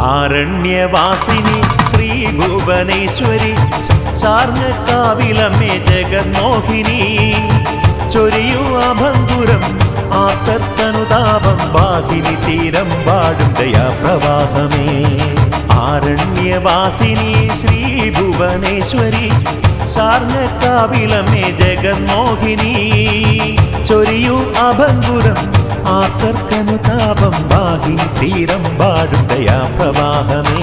ആരണ്യവാസിനി ശ്രീ ഭുവനേശ്വരി ശാർങ്ങക്കാവിലമ്മേ ജഗന്മോഹിനി ചൊരിയൂ അഭംഗുരം ആർത്തനുതാപം വാഹിനി തീരം വാഴും ദയാപ്രവാഹമേ ആരണ്യവാസിനി ശ്രീ ഭുവനേശ്വരി ശാർങ്ങക്കാവിലമ്മേ ജഗന്മോഹിനി ചൊരിയൂ അഭംഗുരം ആർത്തനുതാപം വാഹിനി തീരം വാഴും ദയാപ്രവാഹമേ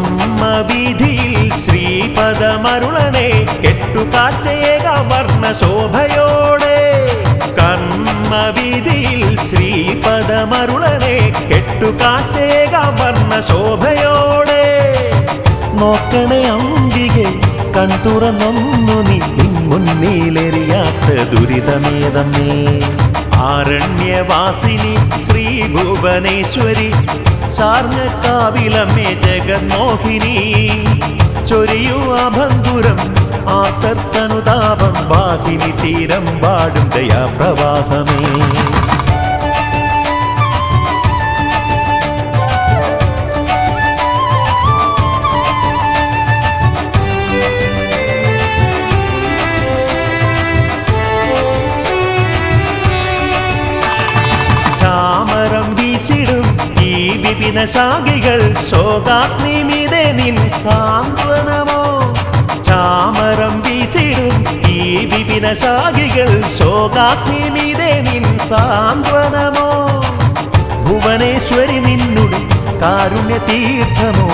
കർമ്മവിധിയിൽ ശ്രീപദമരുളനെ കെട്ടുകാറ്റയേക വർണ്ണശോഭയോടെ കർമ്മവിധിയിൽ ശ്രീപദമരുളനെ കെട്ടുകാറ്റയേക വർണ്ണശോഭയോടെ നോക്കണേ അംബികെ കൺതുറന്നൊന്നു നീ മുന്നിലെറിയാത്ത ദുരിതമേതമ്മേ ആരണ്യവാസിനി ശ്രീ ഭുവനേശ്വരി ശാർങ്ങക്കാവിലമ്മേ ജഗന്മോഹിനി ചൊരിയൂ അഭംഗുരം ആർത്തനുതാപം വാഹിനി തീരം വാഴും ദയാപ്രവാഹമേ ചാമരം വീശിടും ഈ വിപിന ശാഖികൾ ശോകാഗ്നിമിതേ നിൻ സാന്ത്വനമോ ചാമരം വീശിടും ഈ വിപിന ശാഖികൾ ശോകാഗ്നിമിതേ നിൻ സാന്ത്വനമോ ഭുവനേശ്വരി നിന്നുടെ കാരുണ്യ തീർത്ഥമോ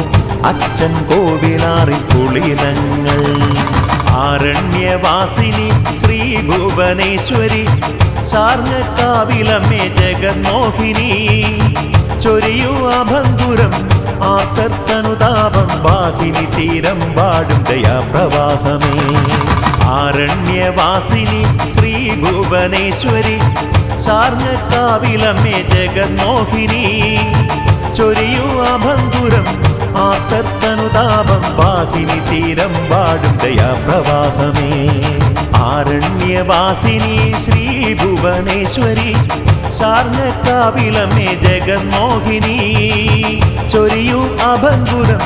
അച്ഛൻ കോവിലാറിൽ കുളിരങ്ങൾ ആരണ്യവാസിനി ശ്രീ ഭുവനേശ്വരി ശാർങ്ങക്കാവിലമ്മേ ജഗന്മോഹിനി ചൊരിയൂ അഭംഗുരം ആർത്തനുതാപം വാഹിനി തീരം വാഴും ദയാപ്രവാഹമേ ആരണ്യവാസിനി ശ്രീ ഭുവനേശ്വരി ശാർങ്ങക്കാവിലമ്മേ ജഗന്മോഹിനി ചൊരിയൂ അഭംഗുരം ആർത്തനുതാപം വാഹിനി തീരം വാഴും ദയാപ്രവാഹമേ ആരണ്യവാസിനി ശ്രീ ഭുവനേശ്വരി ശാർങ്ങക്കാവിലമ്മേ ജഗന്മോഹിനി ചൊരിയൂ അഭംഗുരം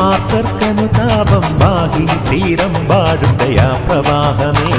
ആർത്തനുതാപം വാഹിനി തീരം വാഴും ദയാപ്രവാഹമേ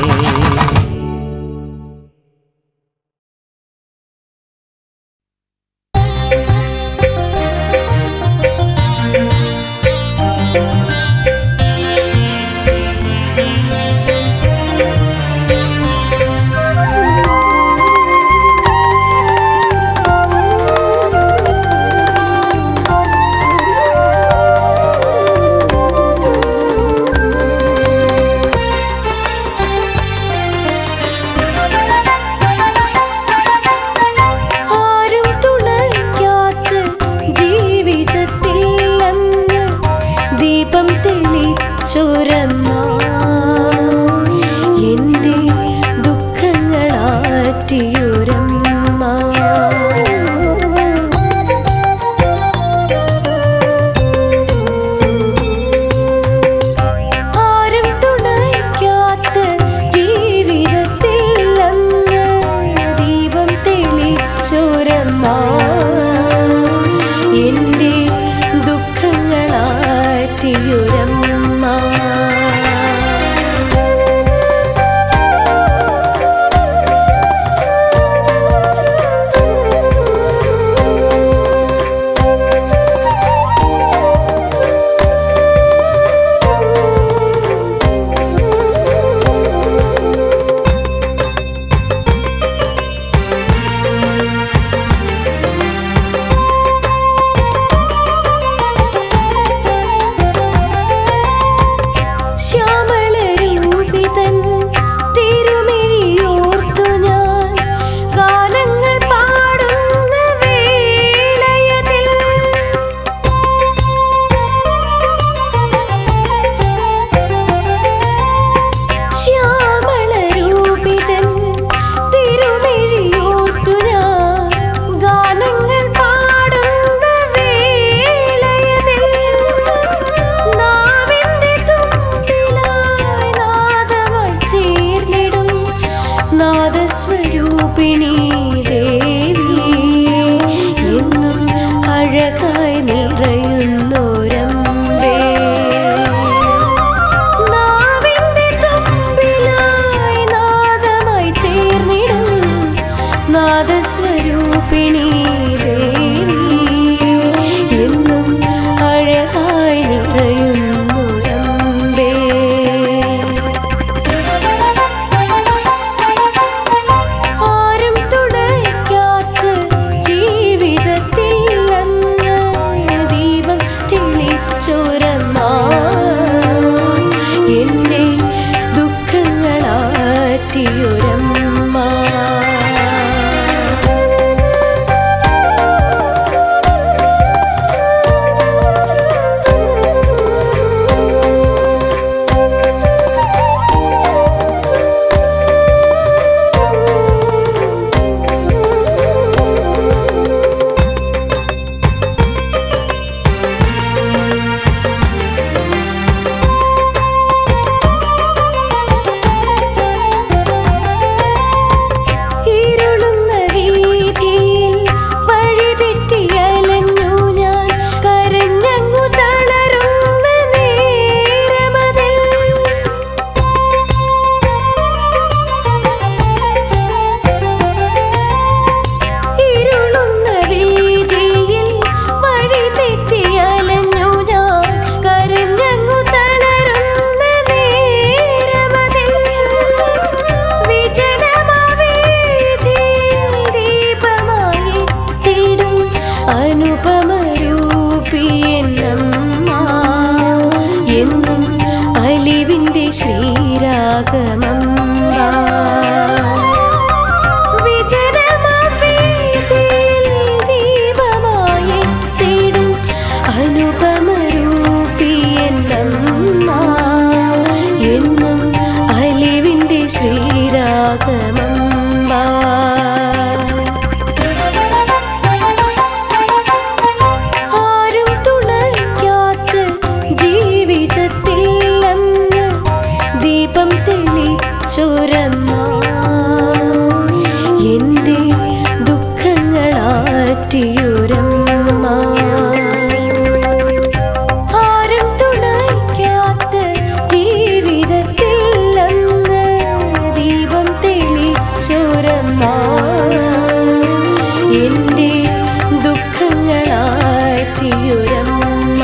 അനുപമരൂപിയെന്നമ്മ എന്നും അലിവിൻ്റെ ശ്രീരാഗമമ്പ വിചരമവേദിയിൽ ദീപമായി തേടും അനുപമരൂപിയെന്നമ്മ എന്നും അലിവിൻ്റെ ശ്രീരാഗമമ്പ ആരും തുണയ്ക്കാത്ത ജീവിതത്തിൽ അങ്ങ് ദീപം തെളിച്ചൊരമ്മ എൻ്റെ ദുഃഖങ്ങളാറ്റിയൊരമ്മ ആരും തുണയ്ക്കാത്ത ജീവിതത്തിൽ അങ്ങ് ദീപം തെളിച്ചൊരമ്മ എൻ്റെ ദുഃഖങ്ങളാറ്റിയൊരമ്മ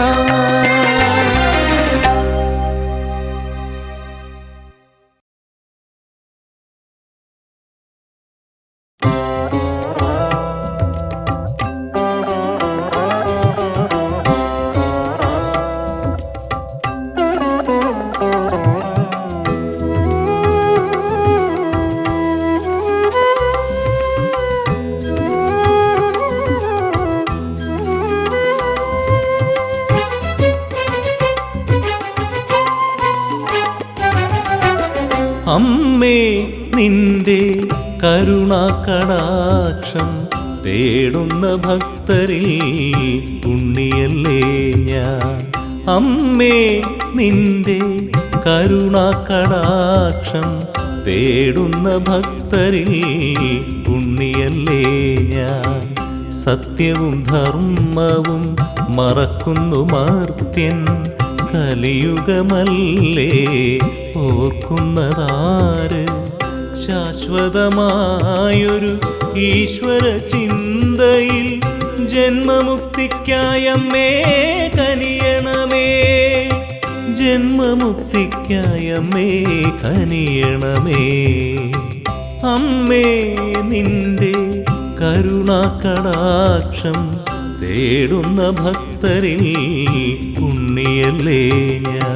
അമ്മേ നിന്റെ കരുണാകടാക്ഷം തേടുന്ന ഭക്തരിൽ പുണ്യല്ലേ ഞാൻ. അമ്മേ നിന്റെ കരുണാകടാക്ഷം തേടുന്ന ഭക്തരിൽ പുണ്യല്ലേ ഞാൻ. സത്യവും ധർമ്മവും മറക്കുന്നു മർത്യൻ കലിയുഗമല്ലേ ഓർക്കുന്നതാര്. ശാശ്വതമായൊരു ഈശ്വര ചിന്തയിൽ ജന്മമുക്തിക്കായമ്മേ കനിയണമേ. ജന്മമുക്തിക്കായമ്മേ കനിയണമേ. അമ്മേ നിന്റെ കരുണാകടാക്ഷം തേടുന്ന ഭക്തരിൽ പുണ്യല്ലേ ഞാൻ.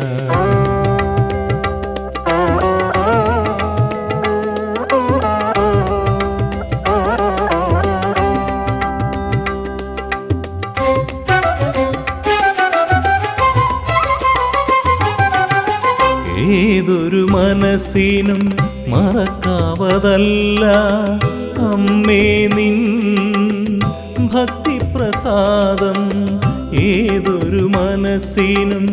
ഏതൊരു മനസ്സിനും മറക്കാവതല്ല അമ്മേ നിൻ ഭക്തിപ്രസാദം. ഏതൊരു മനസ്സിനും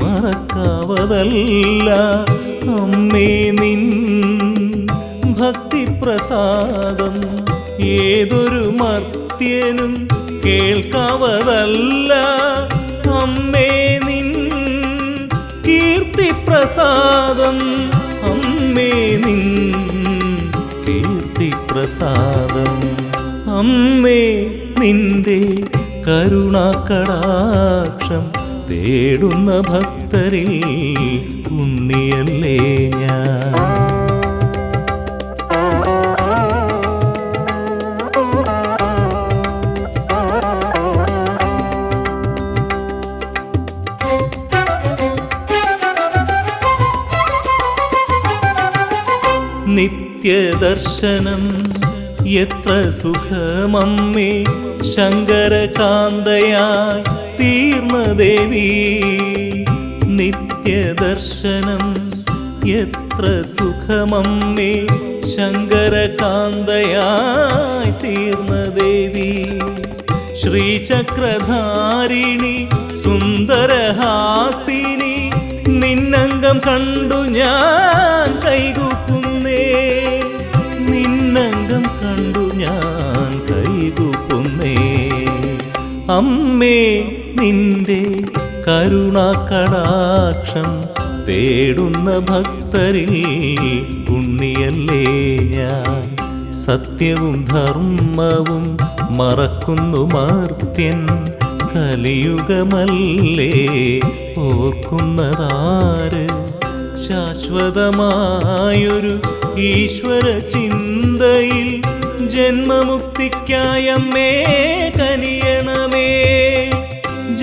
മറക്കാവതല്ല അമ്മേ നിൻ ഭക്തിപ്രസാദം. ഏതൊരു മർത്യനും കേൾക്കാവതല്ല അമ്മേ നിൻ കീർത്തിപ്രസാദം. അമ്മേ നിൻ കീർത്തിപ്രസാദം. അമ്മേ നിന്റെ കരുണാകടാക്ഷം തേടുന്ന ഭക്തരിൽ പുണ്യല്ലേ ഞാൻ. നിത്യദർശനം എത്ര സുഖമമ്മേ ശങ്കരകാന്തയായി തീർന്ന ദേവി. നിത്യദർശനം എത്ര സുഖമമ്മേ ശങ്കരകാന്തയായി തീർന്ന ദേവി. ശ്രീചക്രധാരിണി സുന്ദരഹാസിനി നിന്നംഗം കണ്ടു ഞാൻ കൈകൂപ്പുന്നേ. നിന്നംഗം കണ്ടു ഞാൻ കൈകൂപ്പുന്നേ. അമ്മേ നിന്റെ കരുണാകടാക്ഷം തേടുന്ന ഭക്തരിൽ പുണ്യല്ലേ ഞാൻ. സത്യവും ധർമ്മവും മറക്കുന്നു മർത്യൻ കലിയുഗമല്ലേ ഓർക്കുന്നതാര്. ശാശ്വതമായൊരു ഈശ്വര ചിന്തയിൽ ജന്മമുക്തിക്കായമ്മേ കനിയണമേ.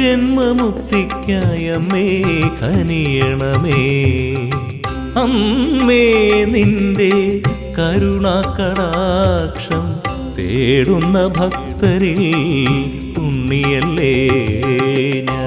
ജന്മമുക്തിക്കായി അമ്മേ കനിയണമേ. അമ്മേ നിന്റെ കരുണാകടാക്ഷം തേടുന്ന ഭക്തരിൽ ഉണ്ണിയല്ലേ ഞാൻ.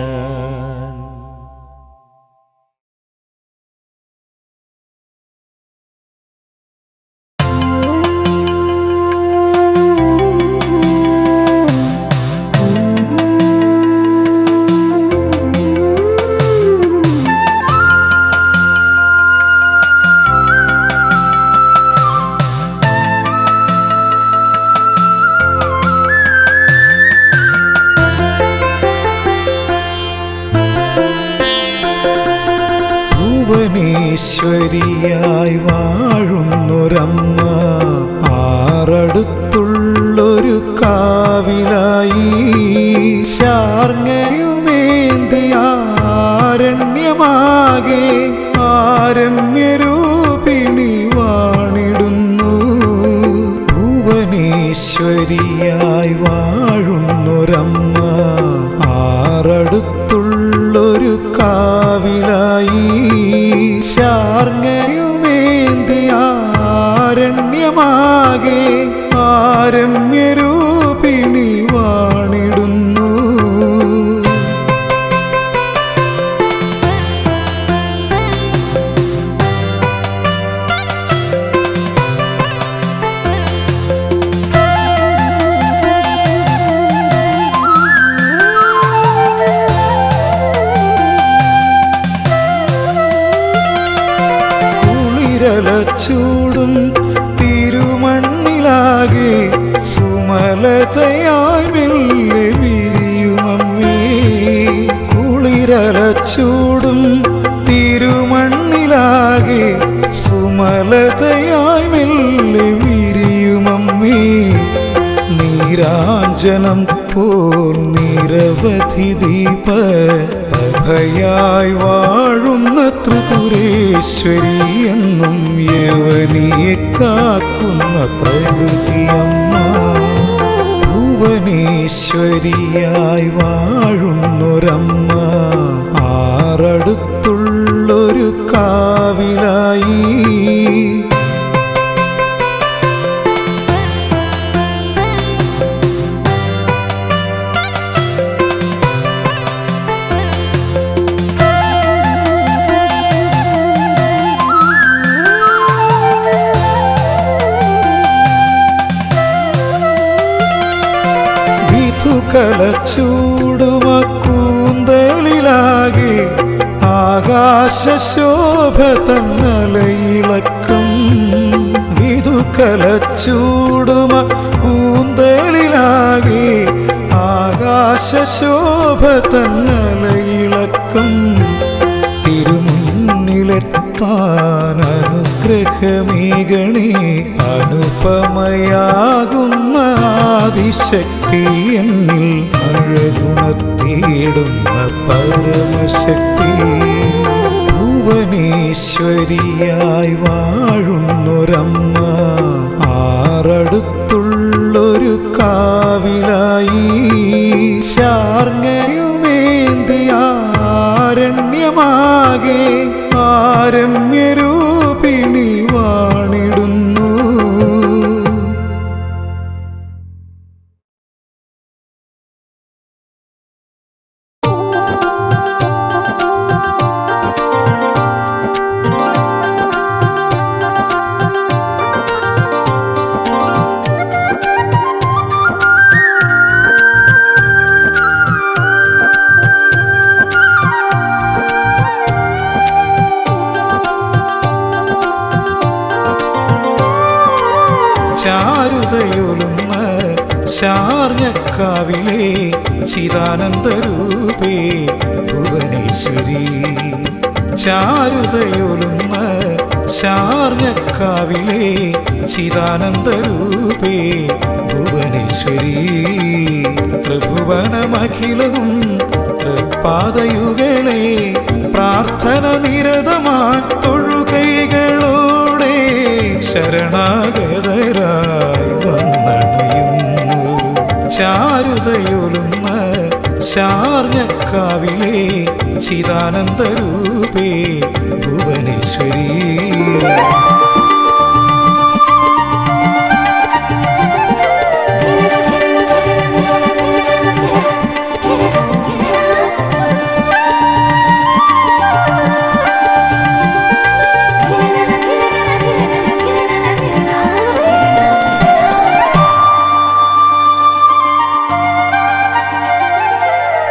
ഭുവനേശ്വരിയായി വാഴുന്നൊരമ്മ ആറടുത്തുള്ളൊരു കാവിലായി ശാർങ്ങയുമേന്തിയാരണ്യമാകെ ആരമ്യരൂപിണി വാണിടുന്നു. ഭുവനേശ്വരിയായി വാഴുന്നൊരമ്മ ആറടുത്തുള്ളൊരു കാവിലായി ശാർങ്ങയുമേന്തിയാരണ്യമാകെ ആരമ്യരൂപിണി വാണിടുന്നു. ചൂടും തിരുമണ്ണിലാകെ സുമലതയായി മെല്ലെ വിരിയുമമ്മേ. കുളിരലച്ചൂടും തിരുമണ്ണിലാകെ സുമലതയായി മെല്ലെ വിരിയുമമ്മേ. നീരാഞ്ജനം പോൽ നിരവധി ദീപ പ്രഭയായി വാഴുന്ന ത്രിപുരേശ്വരി എന്നും യവനിയെ കാക്കുന്ന പ്രകൃതിയമ്മ. ഭുവനേശ്വരിയായി വാഴുന്നൊരമ്മ ആറടുത്തുള്ളൊരു കാവിലായി കലച്ചൂടുമക്കൂന്തലിലാകെ ആകാശശോഭ തന്നലയിളക്കം. വിധുകലച്ചൂടുമക്കൂന്തലിലാകെ ആകാശശോഭ തന്നലയിളക്കം. തിരുമുന്നിലെത്താൻ അനുഗ്രഹമേകണേ അനുപമയാകുന്ന ആദിശക്തി എന്നിൽ അഴകുണത്തേടുന്ന പരമശക്തി. ഭുവനേശ്വരിയായി വാഴുന്നൊരമ്മ ആറടുത്തുള്ളൊരു കാവിലായി ശാർങ്ങയുമേന്തിയാരണ്യമാകെ ആരമ്യരൂപിണി വാണിടുന്നു. ചാരുതയൊലുന്ന ശാർങ്ങക്കാവിലെ ചിദാനന്ദരൂപേ ഭുവനേശ്വരി. ചാരുതയൊലുന്ന ശാർങ്ങക്കാവിലെ ചിദാനന്ദരൂപേ ഭുവനേശ്വരി. ത്രിഭുവനമഖിലവും തൃപ്പാദയുകളെ പ്രാർത്ഥന നിരതമായി തൊഴുകൈകളോടെ ശരണാഗതരായി വന്നണയുന്നു. ചാരുതയൊലുന്ന ശാർങ്ങക്കാവിലെ ചിദാനന്ദരൂപേ ഭുവനേശ്വരി.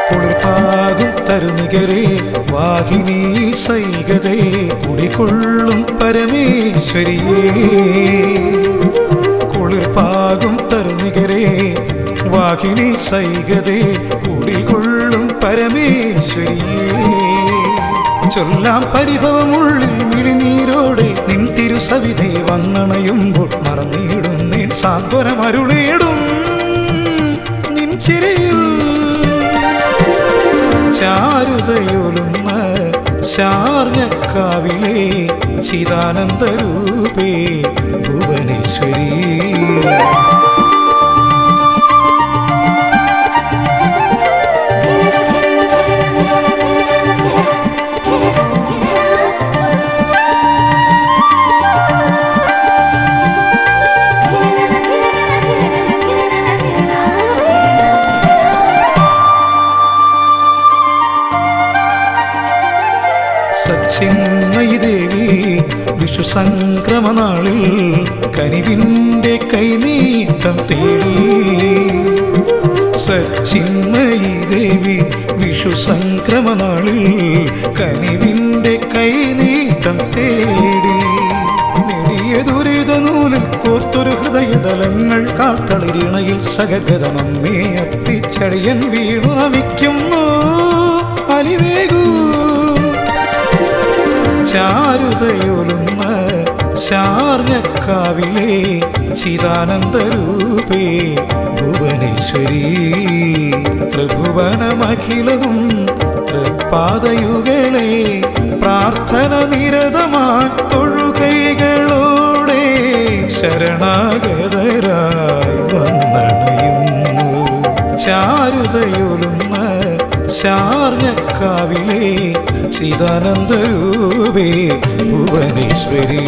കുളിർപ്പാകും തരുണികരെ വാഹിനി സൈകതേ കുടികൊള്ളും പരമേശ്വരിയേ. കുളിർപ്പാകും തരുണികരെ വാഹിനി സൈകതേ കുടികൊള്ളും പരമേശ്വരിയേ. ചൊല്ലാം പരിഭവമുള്ളിൽ മിഴിനീരോടെ നിൻ തിരുസവിധേ വന്നണയുമ്പോൾ മറന്നിടും നിൻ സാന്ത്വനമരുളിയിടും നിൻ ചിരിയിൽ. ചാരുതയൊലുന്ന ശാർങ്ങക്കാവിലെ ചിദാനന്ദരൂപേ ഭുവനേശ്വരി. സച്ചിന്മയി ദേവി വിഷു സംക്രമനാളിൽ കനിവിൻ്റെ കൈനീട്ടം തേടി. സച്ചിന്മയി ദേവി വിഷു സംക്രമനാളിൽ കനിവിൻ്റെ കൈനീട്ടം തേടി. നെടിയ ദുരിത നൂലിൽ കോർത്തൊരു ഹൃദയതലങ്ങൾ കാൽത്തളിരിണയിൽ സകഗതമമ്മേ അപ്പിച്ചടിയൻ വീണു നമിക്കുന്നു അലിവേകൂ. ചാരുതയൊലുന്ന ശാർങ്ങക്കാവിലെ ചിദാനന്ദരൂപേ ഭുവനേശ്വരി. ത്രിഭുവനമഖിലവും തൃപ്പാദയുകളെ പ്രാർത്ഥന നിരതമാൻ തൊഴുകൈകളോടെ ശരണാഗതരായി വന്നണയുന്നു. ചാരുതയൊലുന്ന ശാർങ്ങക്കാവിലെ ചിദാനന്ദരൂപേ ഭുവനേശ്വരി.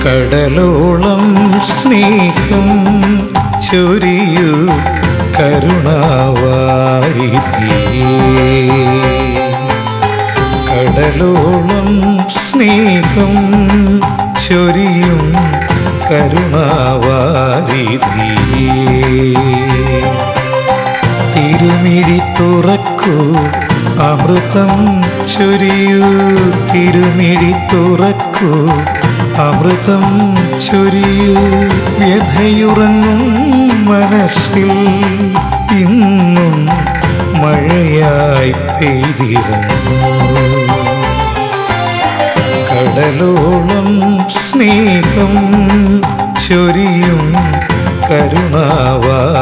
കടലോളം സ്നേഹം ചൊരിയൂ കരുണാവാരിധിയേ. കടലോളം സ്നേഹം ചൊരിയും കരുണാവാരിധിയേ. തിരുമിഴി തുറക്കൂ അമൃതം ചൊരിയൂ. തിരുമിഴി തുറക്കൂ അമൃതം ചൊരിയൂ. വ്യഥയുറങ്ങും മനസ്സിൽ ഇന്നും മഴയായി പെയ്തിറങ്ങൂ. കടലോളം സ്നേഹം ചൊരിയും കരുണാവാരിധിയേ.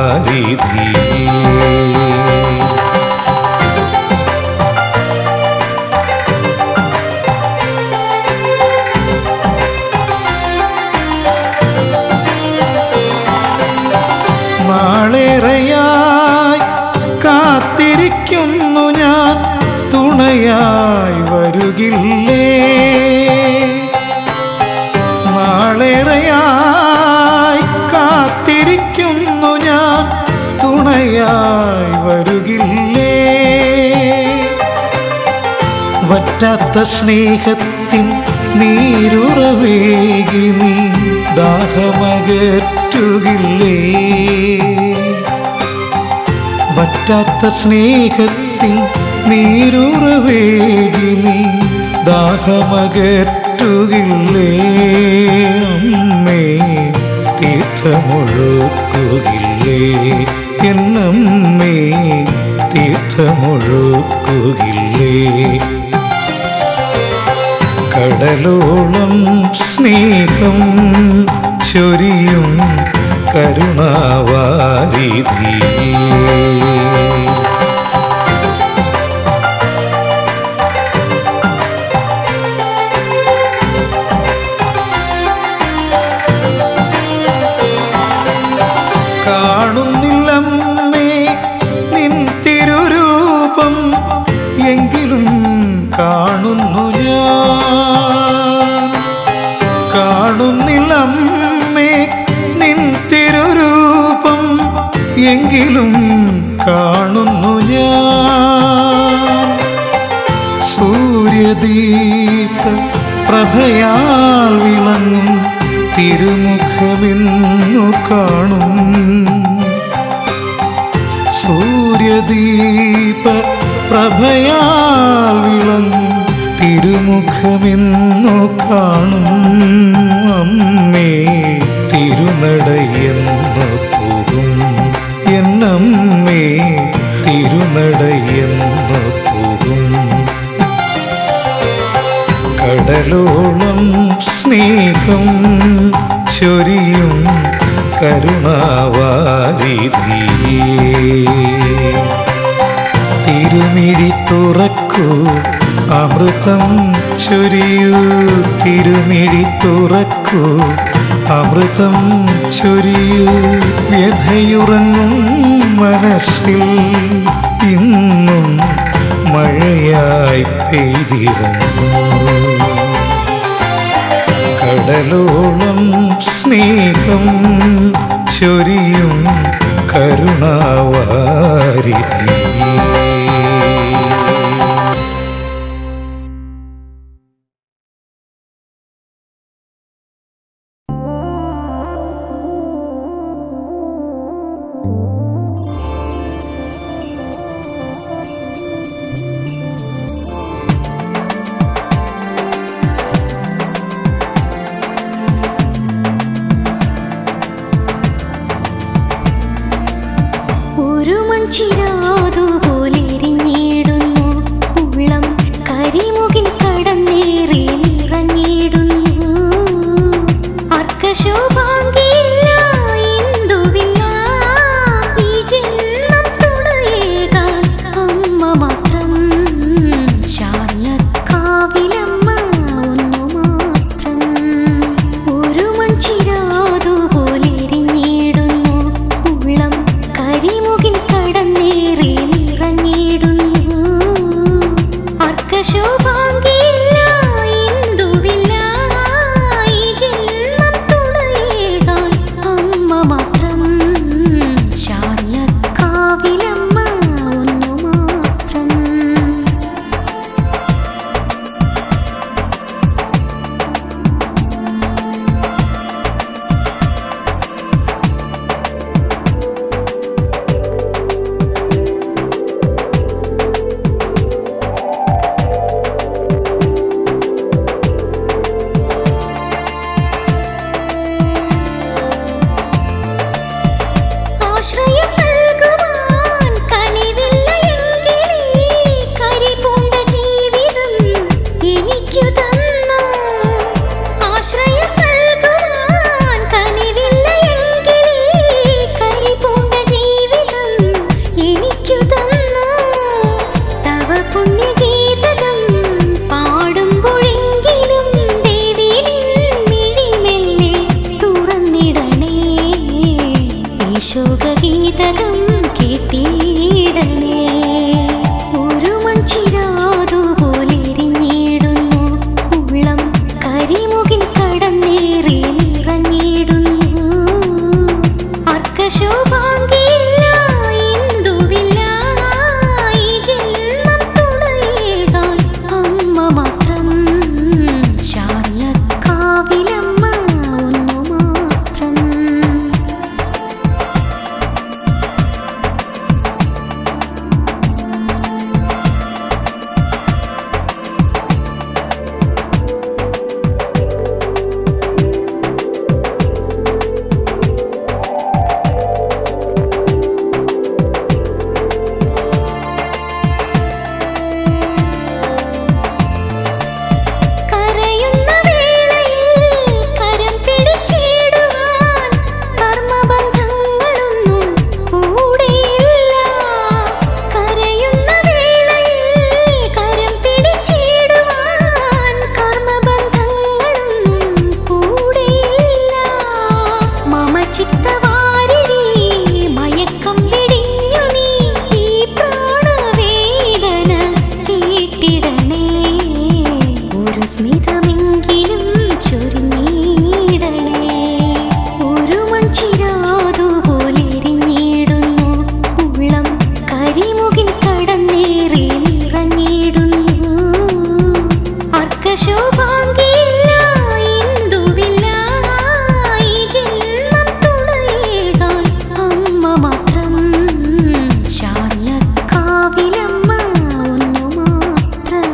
നാളേറെയായി കാത്തിരിക്കുന്നു ഞാൻ തുണയായി വരുകില്ലേ. നാളേറെയായി കാത്തിരിക്കുന്നു ഞാൻ തുണയായി വരുകില്ലേ. വറ്റാത്ത സ്നേഹത്തിൻ നീരുറവേകി നീ ദാഹമകറ്റുകില്ലേ. വറ്റാത്ത സ്നേഹത്തിൻ നീരുറവേകി നീ ദാഹമകറ്റുകില്ലേ. അമ്മേ തീർത്ഥമൊഴുക്കുകില്ലേ. എന്നമ്മേ തീർത്ഥമൊഴുക്കുകില്ലേ. കടലോളം സ്നേഹം ചൊരിയും കരുണാവാരിധിയേ. കാണുന്നില്ലമ്മേ നിൻ തിരുരൂപം, എങ്കിലും കാണുന്നു ഞാൻ. കാണുന്നില്ലമ്മേ നിൻ തിരുരൂപം, എങ്കിലും കാണുന്നു ഞാൻ. സൂര്യദീപ പ്രഭയാൽ വിളങ്ങും തിരുമുഖമെന്നു കാണും. സൂര്യദീപ പ്രഭയാൽ വിളങ്ങും തിരുമുഖമെന്നു കാണും. അമ്മേ തിരുനടയെന്നു പോകും എന്നമ്മേ തിരുനടയെന്നു പോകും. കടലോളം സ്നേഹം ചൊരിയും കരുണാവാരിധിയേ. തിരുമിഴി തുറക്കൂ അമൃതം ചൊരിയൂ, തിരുമിഴി തുറക്കൂ അമൃതം ചൊരിയൂ. വ്യഥയുറങ്ങും മനസ്സിൽ ഇന്നും മഴയായി പെയ്തിറങ്ങൂ. കടലോളം സ്നേഹം ചൊരിയും കരുണാവാരിധിയേ. ഒരു മൺചിരാതുപോലെരിഞ്ഞിടുന്നു ഉള്ളം, കരിമുകിൽ കടന്നേറി നിറഞ്ഞിടുന്നു. അർക്കശോഭാംഗിയില്ല ഇന്ദുവില്ല, ഈ ജന്മം തുണയേകാൻ അമ്മ മാത്രം. ശാർണക്കാവിലമ്മ ഒന്നു മാത്രം. ഒരു മൺചിരാതുപോലെരിഞ്ഞിടുന്നു ഉള്ളം, കരിമുകിൽ കടന്നേറി നിറ സ്മിതമെങ്കിലും ചൊരിഞ്ഞിടണേ. ഒരു മൺചിരാതുപോലെരിഞ്ഞിടുന്നു ഉള്ളം, കരിമുകിൽ കടന്നേറി നിറഞ്ഞിടുന്നു. അർക്കശോഭാംഗിയില്ല, ഇന്ദുവില്ല, ഈ ജന്മം തുണയേകാൻ അമ്മ മാത്രം. ശാർങ്ങക്കാവിലമ്മ ഒന്നു മാത്രം.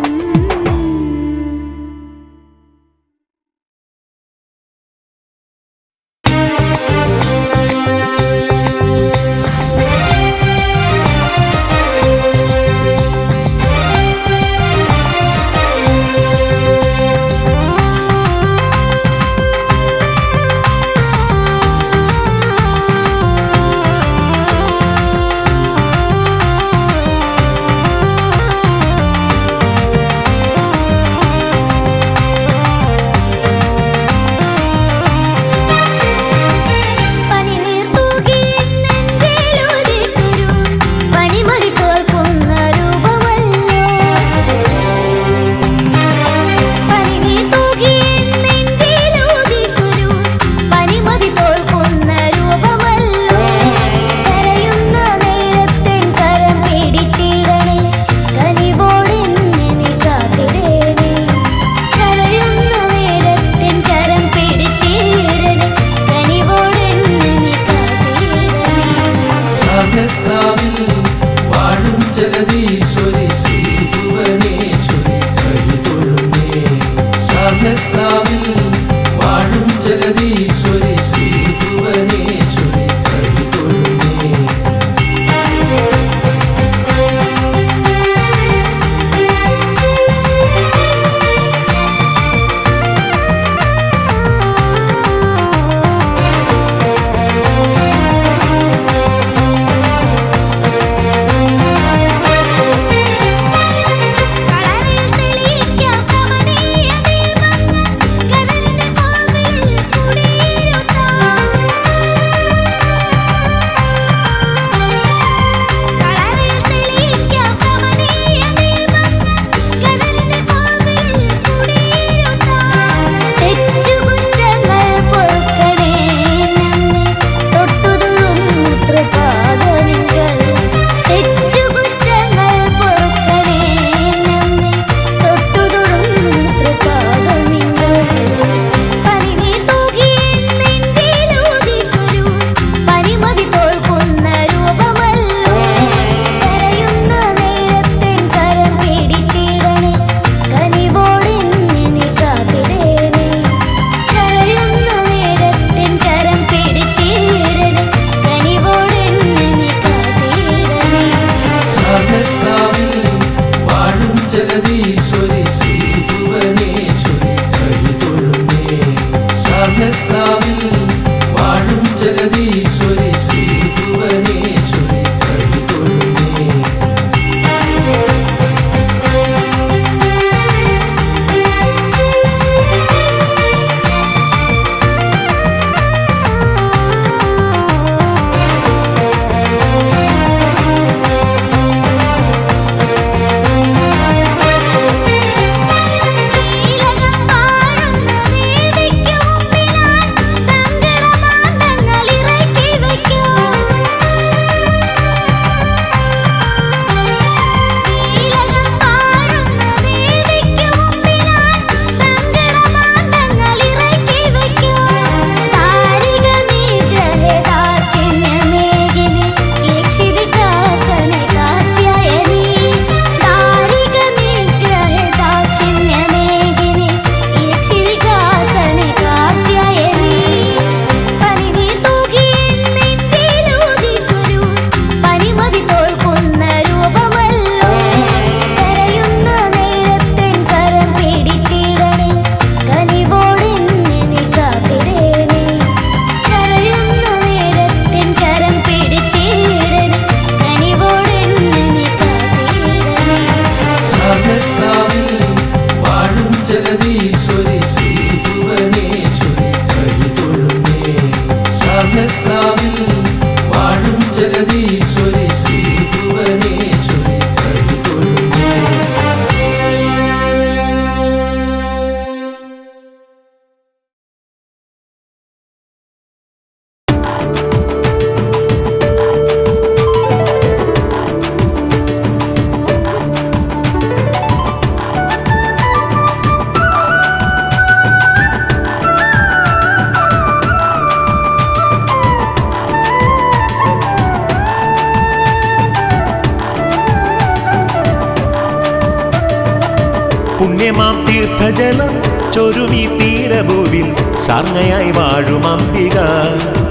പുണ്യമാം തീർത്ഥജലം ചൊരുമി തീരഭൂവിൽ സാർങ്ങയായി വാഴും അംബിക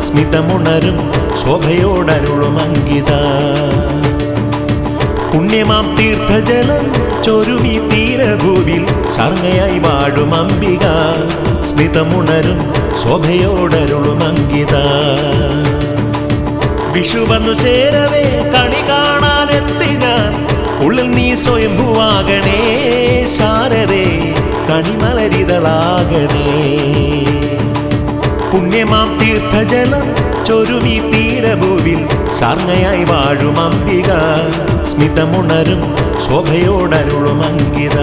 സ്മിതമുണരും ശോഭയോടരുളും അങ്കിത. പുണ്യമാം തീർത്ഥജലം ചൊരുമി തീരഭൂവിൽ സാർങ്ങയായി വാഴും അംബിക സ്മിതമുണരും ശോഭയോടരുളും അങ്കിത. വിഷു വന്നു ചേരവേ കണി കാണാനെത്തി ഞാൻ, ഉള്ളിൽ നീ സ്വയംഭുവാകണേ ശാരദേ കണിമലരിതളാകണേ. പുണ്യമാം തീർത്ഥജലം ചൊരുമി തീരഭൂവിൽ സാർങ്ങയായി വാഴും അംബിക സ്മിതമുണരും ശോഭയോടരുളും അങ്കിത.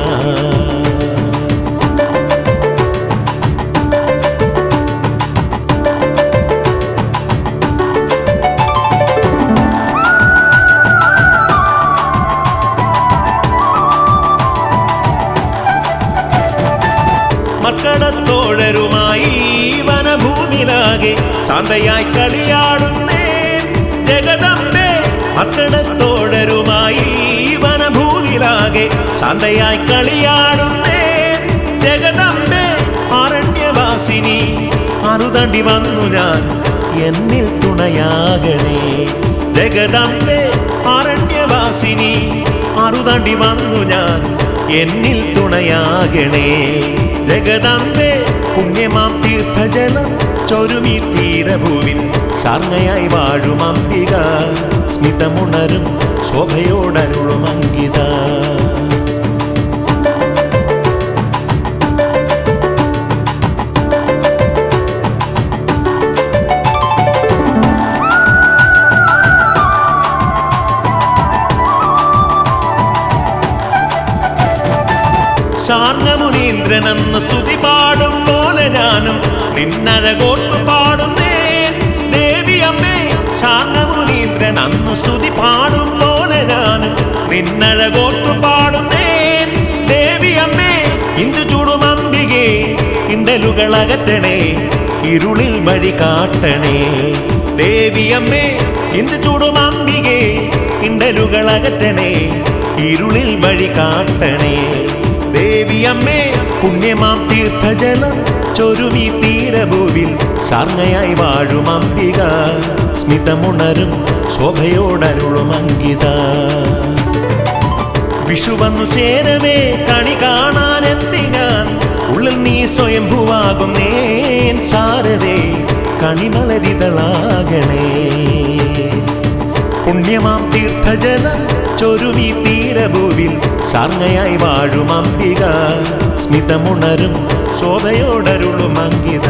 മക്കടത്തോഴരുമായി വനഭൂമിലാകെ ശാന്തയായി കളിയാടുന്നേ ജഗദംബേ. മക്കടത്തോഴരുമായി വനഭൂമിലാകെ ശാന്തയായി കളിയാടുന്നേ ജഗദംബേ. ആരണ്യവാസിനി മറുതണ്ടി വന്നു ഞാൻ, എന്നിൽ തുണയാകണേ ജഗദംബേ. ആരണ്യവാസിനി മറുതണ്ടി വന്നു ഞാൻ, എന്നിൽ തുണയാകണേ ജഗദംബേ. പുണ്യമാം തീർത്ഥജലം ചൊരുമി തീരഭൂവിൽ സാർങ്ങയായി വാഴും അംബിക സ്മിതമുണരും ശോഭയോടരുളും അങ്കിത. ശാർങ്ങമുനീന്ദ്രനെന്ന് സ്തുതി പാടും പോലെ ഞാനും നിന്നഴകോർത്തു പാടുന്നേ ദേവിയമ്മേ. ശാർങ്ങമുനീന്ദ്രൻ അന്ന് സ്തുതി പാടും പോലെ ഞാനും നിന്നഴകോർത്തു പാടുന്നേ ദേവിയമ്മേ. ഇന്ദു ചൂടും അംബികേ ഇണ്ടലുകൾ അകറ്റണേ, ഇരുളിൽ വഴി കാട്ടണേ ദേവിയമ്മേ. ഇന്ദു ചൂടും അംബികേ ഇണ്ടലുകൾ അകറ്റണേ, ഇരുളിൽ വഴി കാട്ടണേ ദേവിയമ്മേ. പുണ്യമാം തീർത്ഥജലം ചൊരുമി തീരഭൂവിൽ സാർങ്ങയായി വാഴും അംബിക സ്മിതമുണരും ശോഭയോടരുളും അങ്കിത. വിഷു വന്നു ചേരവേ കണി കാണാനെത്തി ഞാൻ, ഉള്ളിൽ നീ സ്വയംഭുവാകുന്നേ ശാരദേ കണിമലരിതളാകണേ. പുണ്യമാം തീർത്ഥജലം ചൊരുമി തീരഭൂവിൽ സാർങ്ങയായി വാഴും അംബിക സ്മിതമുണരും ശോഭയോടരുളും അങ്കിത.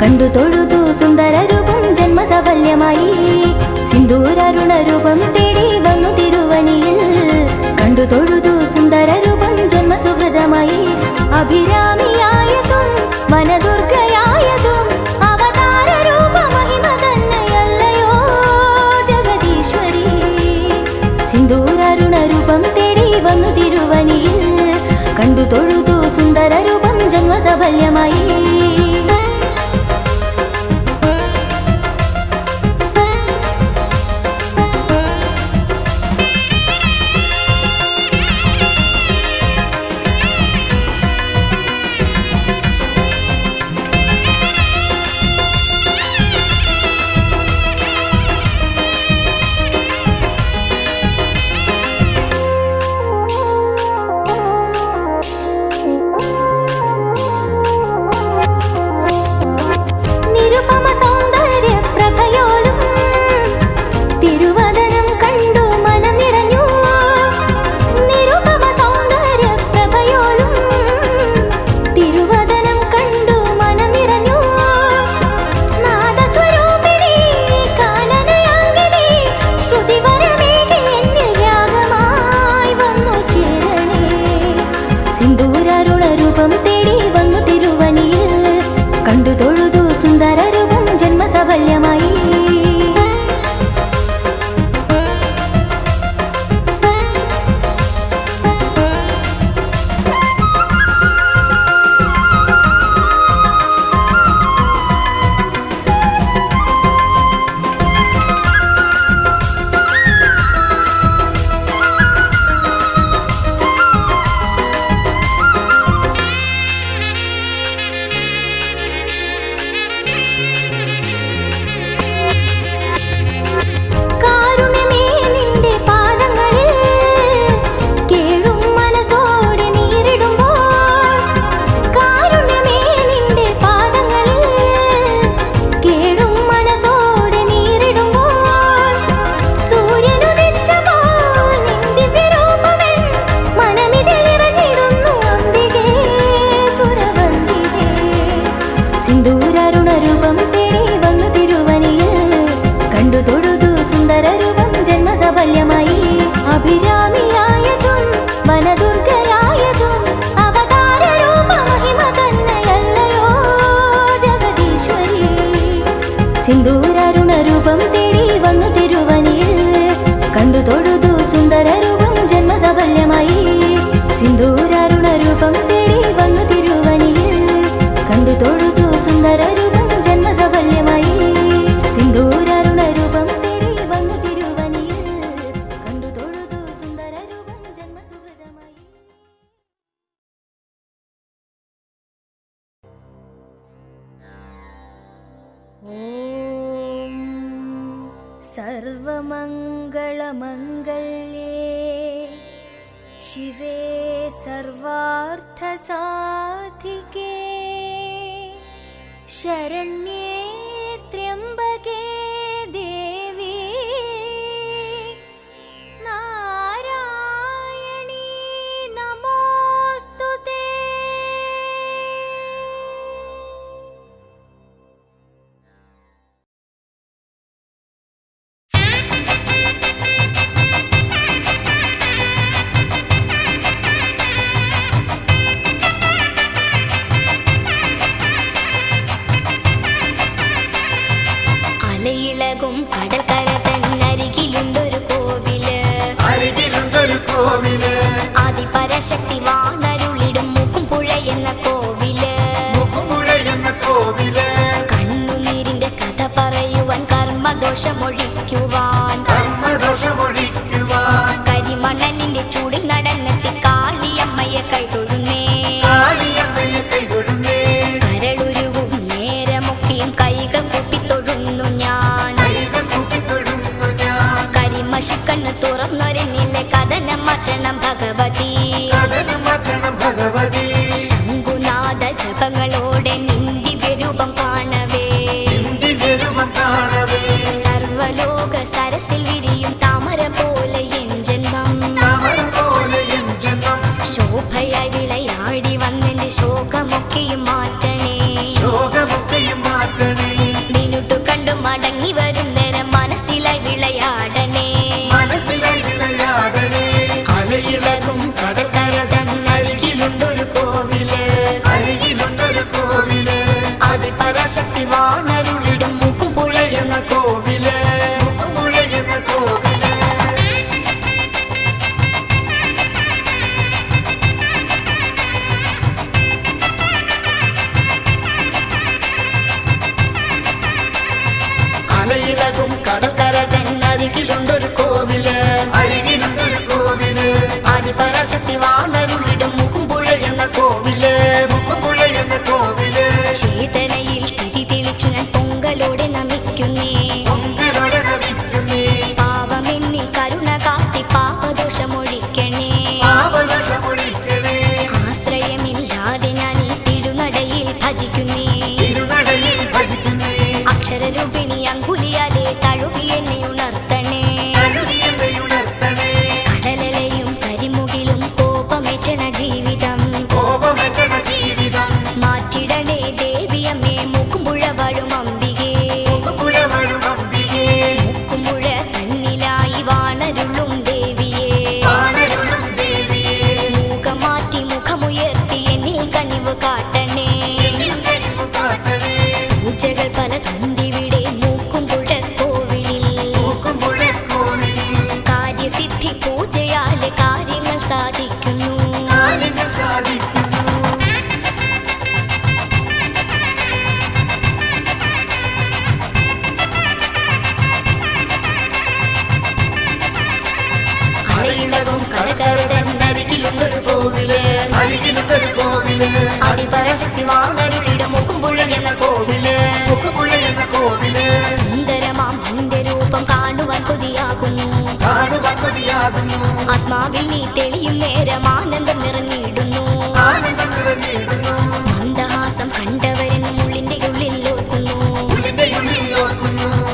കണ്ടു തൊഴുതു സുന്ദര രൂപം ജന്മസഫല്യമായി സിന്ദൂരാരുണ രൂപം തേടി വന്നു തിരുവനിയിൽ കണ്ടു തൊഴുതു സുന്ദര രൂപം ജന്മസുഹൃതമായി അഭിരാമിയായതും വനദുർഗയായതും അവതാര രൂപ മഹിമ തന്നെയല്ലയോ ജഗദീശ്വരി സിന്ദൂരാരുണ രൂപം തേടി വന്നു തിരുവനിയിൽ കണ്ടു തൊഴുതു സുന്ദര രൂപം ജന്മസഫല്യമായി കണ്ടു തൊഴുതു സുന്ദര രൂപം ജന്മസഫല്യമായി സിന്ദൂരാരുണ രൂപം തേടി വന്നു തിരുവനിയിൽ കണ്ടു തൊഴുതു സുന്ദര രൂപം ജന്മസഫല്യമായി അഭിരാമിയായതും വനദുർഗയായതും അവതാര രൂപ മഹിമ തന്നെയല്ലയോ ജഗദീശ്വരി സിന്ദൂരാരുണ രൂപം തേടി വന്നു തിരുവനിയിൽ കണ്ടു തൊഴുതു സുന്ദര രൂപം ജന്മസഫല്യമായി സിന്ദൂരാരുണ രൂപം തേടി വന്നു തിരുവനിയിൽ കണ്ടു തൊഴുതു സുന്ദര രൂപം ജന്മസഫല്യമായി സിന്ദൂരാരുണ രൂപം തേടി വന്നു തിരുവനിയിൽ കണ്ടു തൊഴുതു സുന്ദര രൂപം ജന്മസുഹൃതമായി ഓം സർവമംഗളമംഗല്യേ ശിവേ സർവാർത്ഥസാധികേ ശരണ്യേ ത്രയംബകേ ദേവി നാരായണീ നമോസ്തുതേ അലയിളകും കടൽക്കര തന്നരികിലുണ്ടൊരു കോവില് ആദിപരശക്തി വാണരുളിടും മുക്കുംപുഴ എന്ന കോവില് കണ്ണുനീരിന്റെ കഥ പറയുവാൻ കർമ്മദോഷമൊഴിക്കുവാൻ കരിമണലിന്റെ ചൂടിൽ നടന്നെത്തി കാളിയമ്മയെ കൈതൊഴുന്നേ കരളുരുവും നേരമൊക്കെയും കൈകൾ കൂട്ടിത്തൊഴുന്നു ഞാൻ കരിമഷിക്കണ്ണ് തുറന്നൊരെന്നിലെ കഥനം മാറ്റണം ഭഗവതി ശംഖുനാഥ ജപങ്ങളോടെ നിന്ദിവ്യരൂപം കാണവേ സർവലോക സരസിൽ വിരിയും താമര പോലെ എൻ ജന്മം ശോഭയായി വിളയാടി വന്നെന്റെ ശോകമൊക്കെയും മാറ്റണേ അരികിലുണ്ടൊരു കോവില് ആദിപരാശക്തി വാണരുളിടും മുക്കുംപുഴ എന്ന കോവില് ചേതനയിൽ തിരി തെളിച്ചു ഞാൻ പൊങ്കലോടെ നമിക്കുന്നേ പാവമെന്നിൽ കരുണ കാട്ടി പാപദോഷമൊഴിക്കണേ ആശ്രയമില്ലാതെ ഞാൻ ഈ തിരുനടയിൽ ഭജിക്കുന്നേ അക്ഷരരൂപിണി അങ്കുലിയാലെ തഴുകി എന്നെ ഉണർത്തണേ കടലലയും കരിമുകിലും കോപമേറ്റണ ജീവിതം മാറ്റിടണേ ദേവിയമ്മേ മുക്കുംപുഴ വാഴും അംബികേ മുക്കുംപുഴ തന്നിലായി വാണരുളും ദേവിയേ മുഖം മാറ്റി മുഖമുയർത്തി എന്നിൽ കനിവ് കാട്ടണേ പൂജകൾ പലതുണ്ടിവിടെ മൂക്കുംപുഴ കോവിലിൽ കാര്യസിദ്ധി പൂജയാലെ കാര്യങ്ങൾ സാധിക്കുന്നു അലയിളകും കരകരുതന്നരികിലുണ്ടൊരു കോവില് ആദിപരാശക്തി വാണരുളിടും മുക്കുംപുഴ എന്ന കോവില് സുന്ദരമാം നിന്റെ രൂപം കാണുവാൻ കൊതിയാകുന്നു ആത്മാവിൽ നീ തെളിയും നേരം ആനന്ദം നിറഞ്ഞിടുന്നു മന്ദഹാസം കണ്ടവരെന്നും ഉള്ളിന്റെ ഉള്ളിൽ ഓർക്കുന്നു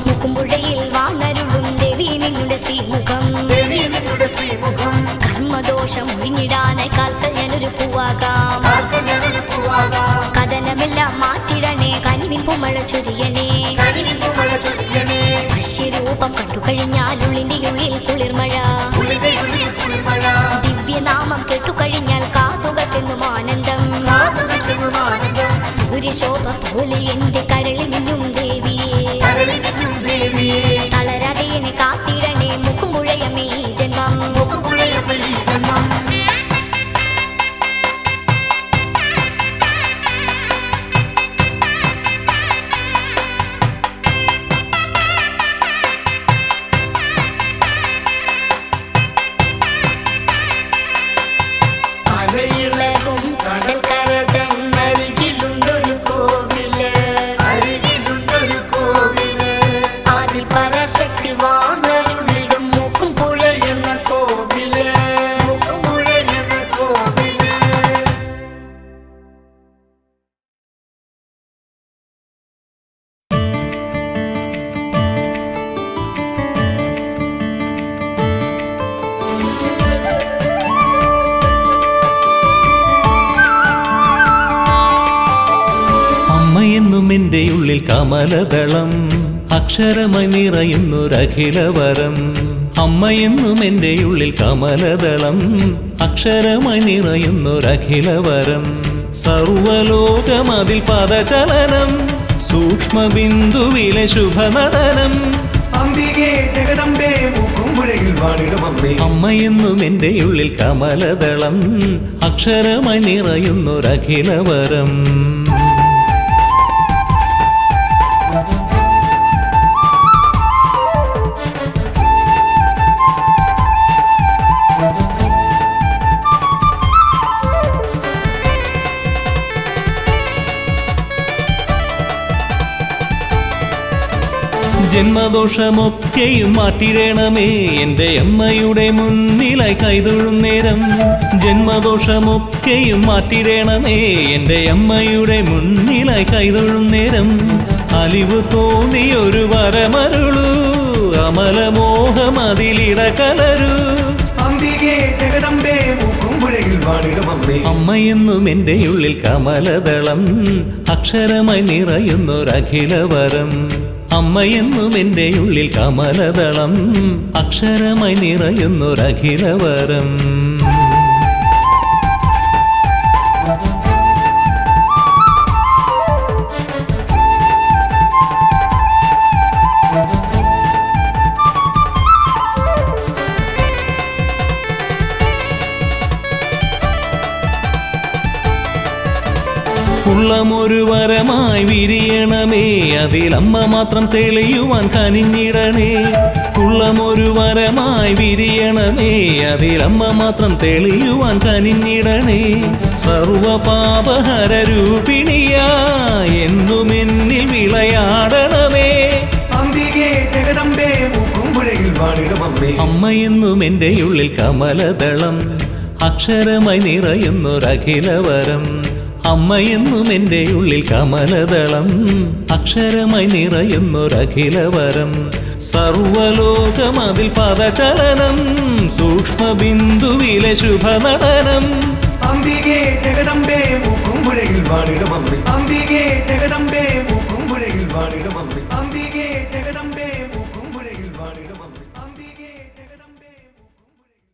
മുക്കുംപുഴയിൽ വാണരുളും ദേവി നിന്നുടെ ശ്രീമുഖം കർമ്മദോഷം ഒഴിഞ്ഞിടാനായി കാൽക്കൽ ഞാനൊരു പൂവാകാം കഥനമെല്ലാം മാറ്റിടണേ കനിവിൻ പൂമഴ ചൊരിയണേ വശ്യരൂപം കണ്ടുകഴിഞ്ഞാൽ ഉള്ളിന്റെ ഉള്ളിൽ കുളിർമഴ ദിവ്യനാമം കേട്ടുകഴിഞ്ഞാൽ കാതുകൾക്കെന്നും ആനന്ദം സൂര്യശോഭ പോലെ എന്റെ കരളിൽ നിന്നും ദേവിയെ തളരാതെ എന്നെ കാത്തിടണേ മുക്കുംപുഴയമ്മേ ഈ ജന്മം അലയിളകും കടൽക്കര തന്നരികിലുണ്ടൊരു കോവില് ആദിപരാശക്തി വാണരുളിടും മുക്കുംപുഴ എന്ന കോവില് അമ്മയെന്നും എൻ്റെ ഉള്ളിൽ കമലദളം അക്ഷരമായി നിറയുന്നൊരഖിലവരം അമ്മയെന്നും എൻ്റെ ഉള്ളിൽ കമലദളം അക്ഷരമായി നിറയുന്നൊരഖിലവരം സർവലോകമതിൽ പദചലനം സൂക്ഷ്മബിന്ദുവിലെ ശുഭനടനം അംബികേ ജഗദംബേ മുക്കുംപുഴയിൽ വാണിടും അമ്മേ അമ്മയെന്നും എൻ്റെ ഉള്ളിൽ കമലദളം അക്ഷരമായി നിറയുന്നൊരഖിലവരം ജന്മദോഷമൊക്കെയും മാറ്റിടണമേ എൻ്റെ അമ്മയുടെ മുന്നിലായി കൈതൊഴും നേരം ജന്മദോഷമൊക്കെയും മാറ്റിടണമേ എൻ്റെ അമ്മയുടെ മുന്നിലായി കൈതൊഴും നേരം അലിവ് തോന്നിയൊരു വരമരുളൂ അമലമോഹമതിലിടകലരൂ അംബികേ ജഗദംബേ മുക്കുംപുഴയിൽ വാണിടും അമ്മേ അമ്മയെന്നും എൻ്റെ ഉള്ളിൽ കമലദളം അക്ഷരമായി നിറയുന്നൊരഖിലവരം അമ്മയെന്നും എൻ്റെ ഉള്ളിൽ കമലദളം അക്ഷരമായി നിറയുന്നൊരഖിലവരം ഉള്ള ഉള്ളമൊരു വരമായി വിരിയണമേ, അതിലമ്മ മാത്രം തെളിയുവാൻ കനിഞ്ഞിടണേ. ഉള്ളമൊരു വരമായി വിരിയണമേ, അതിലമ്മ മാത്രം തെളിയുവാൻ കനിഞ്ഞിടണേ. സർവപാപഹര രൂപിണിയാ എന്നുമെന്നിൽ വിളയാടണമേ. അംബികേ ജഗദംബേ മൂക്കുംപുഴയിൽ വാണിടും അമ്മേ. അമ്മയെന്നും എൻ്റെ ഉള്ളിൽ കമലദളം, അക്ഷരമായി നിറയുന്നൊരഖിലവരം. അമ്മയെന്നും എൻ്റെ ഉള്ളിൽ കമലദളം, അക്ഷരമായി നിറയുന്നൊരഖിലവരം. സർവലോകം അതിൽ പദചലനം, സൂക്ഷ്മബിന്ദുവിലെ ശുഭനടനം. അംബികേ ജഗദംബേ മൂക്കുംപുഴയിൽ വാണിടും അമ്മേ. അംബികേ ജഗദംബേ മൂക്കുംപുഴയിൽ വാണിടും അമ്മേ. അംബികേ ജഗദംബേ മൂക്കുംപുഴയിൽ വാണിടും അമ്മേ. അംബികേ ജഗദംബേ മൂക്കുംപുഴയിൽ.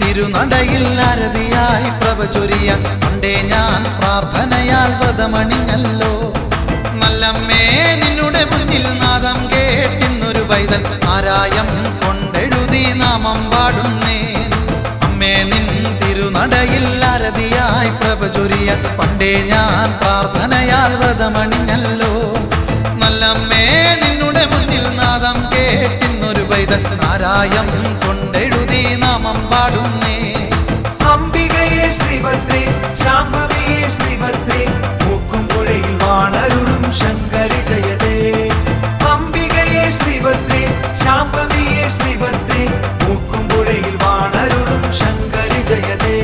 തിരുനടയിൽ അരതിയായി പ്രഭ ചൊരിയാൻ പണ്ടേ ഞാൻ പ്രാർത്ഥനയാൽ വ്രതമണിഞ്ഞല്ലോ. നല്ലമ്മേ നിന്നുടെ മുന്നിൽ നാദം കേട്ടിന്നൊരു പൈതൽ ആരായം കൊണ്ടെഴുതി നാമം പാടുന്നേൻ. അമ്മേ നിൻ തിരുനടയിൽ അരതിയായി പ്രഭ ചൊരിയാൻ പണ്ടേ ഞാൻ പ്രാർത്ഥനയാൽ വ്രതമണിഞ്ഞല്ലോ. നല്ലമ്മേ നിന്നുടെ മുന്നിൽ നാദം കേട്ടിന്നൊരു പൈതൽ ആരായം കൊണ്ടെഴുതി നാമം പാടുന്നേ. അംബികയെ ശ്രീഭദ്രേ ശാംഭവിയെ ശ്രീഭദ്രേ മൂക്കുംപുഴയിൽ വാണരുളും ശങ്കരി ജയതേ. അംബികയെ ശ്രീഭദ്രേ ശാംഭവിയെ ശ്രീഭദ്രേ മൂക്കുംപുഴയിൽ വാണരുളും ശങ്കരി ജയതേ.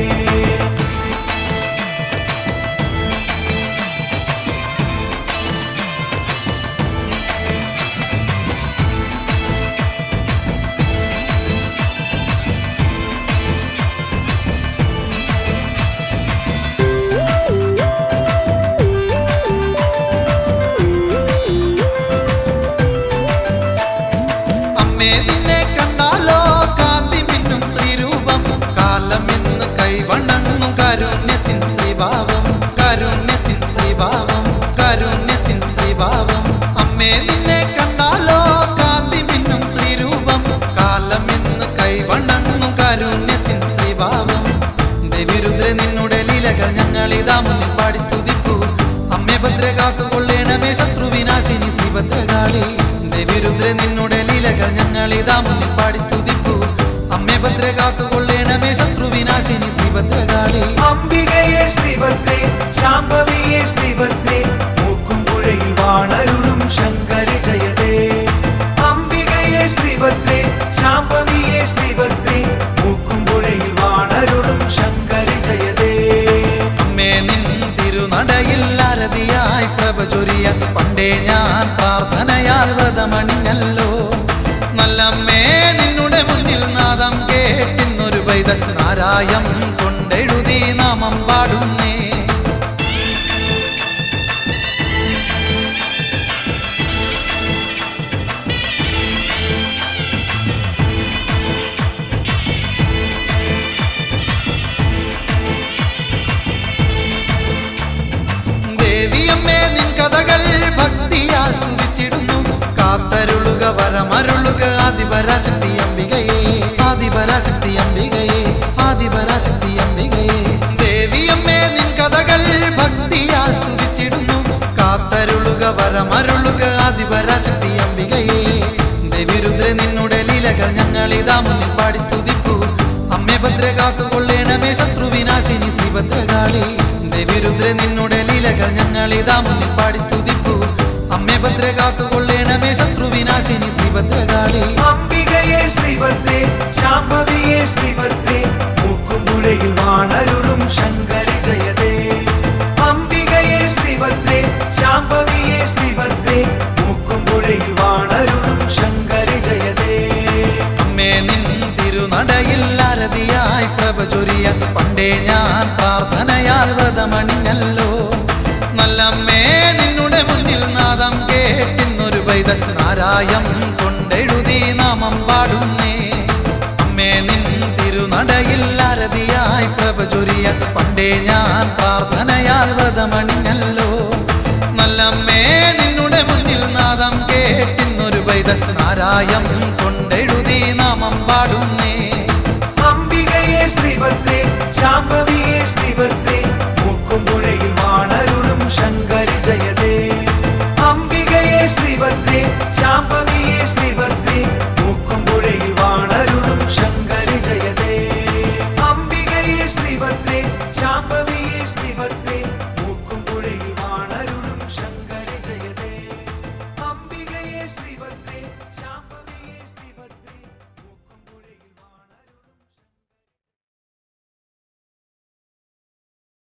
ശത്രുവിനാശിനി ശ്രീഭദ്രകാളി ദേവിരുദ്ര നിന്നുടെ ലീലകൾ ഞങ്ങളിതാ മുന്നിൽ പാടി സ്തുതിപ്പൂ. അമ്മേ ഭദ്ര കാത്തുകൊള്ളേണമേ ശത്രുവിനാശിനി ശ്രീഭദ്രകാളി. അംബികയെ ശ്രീഭദ്രേ ശാംഭവിയെ ശ്രീഭദ്രേ മൂക്കുംപുഴയിൽ വാണരുളും ശങ്കരി ജയതേ. അംബികയെ ശ്രീഭദ്രേ ശാംഭവിയെ ശ്രീഭദ്രേ മൂക്കുംപുഴയിൽ വാണരുളും ശങ്കരി ജയതേ. അമ്മേ നിൻ തിരുനടയിൽ അരതിയായി പ്രഭ ചൊരിയാൻ പണ്ടേ ഞാൻ പ്രാർത്ഥനയാൽ വ്രതമണിഞ്ഞല്ലോ. നല്ലമ്മേ നിന്നുടെ മുന്നിൽ നാദം കേട്ടിന്നൊരു പൈതൽ ആരായം കൊണ്ടെഴുതി നാമം പാടുന്നേ. ദേവിയമ്മേ നിൻ കഥകൾ ഭക്തിയാൽ സ്തുതിച്ചിടുന്നു. കാത്തരുളുക വരമരുളുക ആദിപരാശക്തി അംബികയെ, ആദിപരാശക്തി അംബികയെ, ആദിപരാശക്തി അംബികയെ. ദേവിയമ്മേ നിൻ കഥകൾ ഭക്തിയാൽ സ്തുതിച്ചിടുന്നു. കാത്തരുളുക വരമരുളുക ആദിപരാശക്തി അംബികയെ. ദേവിരുദ്ര നിന്നുടെ ലീലകൾ ഞങ്ങളിതാ മുന്നിൽ പാടി സ്തുതിപ്പൂ. അമ്മേ ഭദ്ര കാത്തുകൊള്ളേണമേ ശത്രുവിനാശിനി ശ്രീഭദ്രകാളി. ദേവിരുദ്ര നിന്നുടെ ലീലകൾ ഞങ്ങളിതാ മുന്നിൽ പാടി സ്തുതിപ്പൂ. അമ്മേ ഭദ്ര കാത്തുകൊള്ളേണമേ ശത്രുവിനാശിനി ശ്രീഭദ്രകാളി. അംബികയെ ശ്രീഭദ്രേ ശാംഭവിയെ ശ്രീഭദ്രേ മൂക്കുംപുഴയിൽ വാണരുളും ശങ്കരി ജയതേ. അംബികയെ ശ്രീഭദ്രേ ശാംഭവിയെ ശ്രീഭദ്രേ മൂക്കുംപുഴയിൽ വാണരുളും ശങ്കരി ജയതേ. അമ്മേ നിൻ തിരുനടയിൽ അരതിയായി പ്രഭ ചൊരിയാൻ പണ്ടേ ഞാൻ പ്രാർത്ഥനയാൽ വ്രതമണിഞ്ഞല്ലോ. നല്ല നാരായം കൊണ്ടെഴുതി നാമം പാടുന്നേ. അമ്മേ നിൻ തിരുനടയിൽ ആരതിയായി പ്രഭ ചൊരിയാൻ പണ്ടേ ഞാൻ പ്രാർത്ഥനയാൽ വ്രതമണിഞ്ഞല്ലോ. നല്ലമ്മേ നിന്നുടെ മുന്നിൽ നാദം കേട്ടിന്നൊരു പൈതൽ നാരായം കൊണ്ടെഴുതി നാമം പാടുന്നേ. അംബികയെ ശ്രീഭദ്രേ ശാംഭവിയെ ശ്രീഭദ്രേ